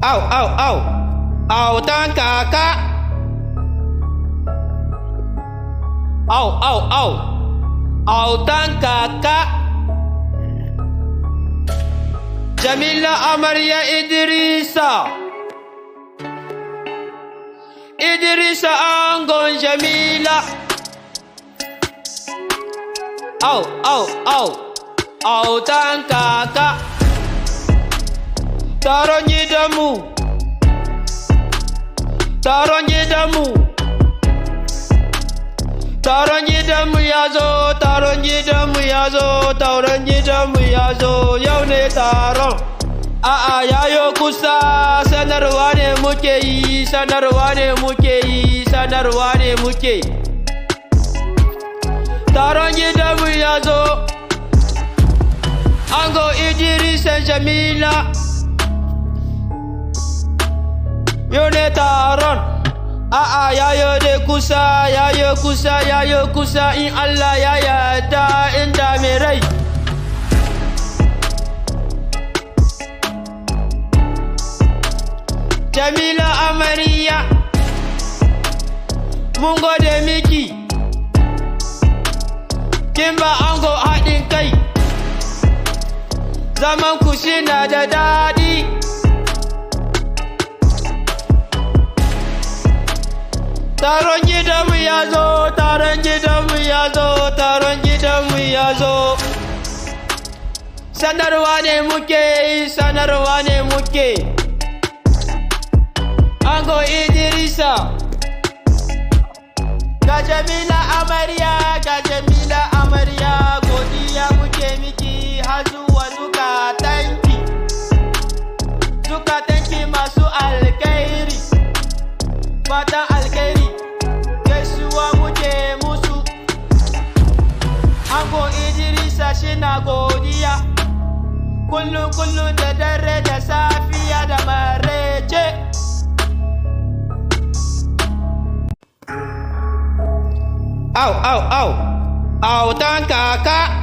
Au, au, au, autan kaka. Au, au, au, autan kaka. Jamila amarya Idrisa. Idrisa angon Jamila. Au, au, au, autan kaka. Taron gidanmu, taron gidanmu, taron gidanmu ya zo, taron gidanmu ya zo, taron gidanmu ya zo, yau ne taron. A'a yayo kusa, sanarwa ne muke yi, sanarwa ne muke yi, sanarwa ne muke. Taron gidanmu ya zo, ango Idrisa Jamila. Yau ne taron, a'a yayo de kusa, yayo kusa, yayo kusa, in Allah ya yarda inda mai rai. Jamila amarya, mun gode miki, kin ba ango haɗin kai, zaman ku shi na da daɗi. Taron gidanmu ya zo, taron gidanmu ya zo, taron gidanmu ya zo. Sanarwa ne muke yi, sanarwa ne muke. Ango Idrisa, ga Jamila amarya, ga Jamila amarya, godiya muke miki har zuwa zukatanki, zukatanki masu alkairi, fatan alkairi. Ango Idrisa shina godiya kullum kullum da dare da safiya da marece. Au, au, au, autan kaka.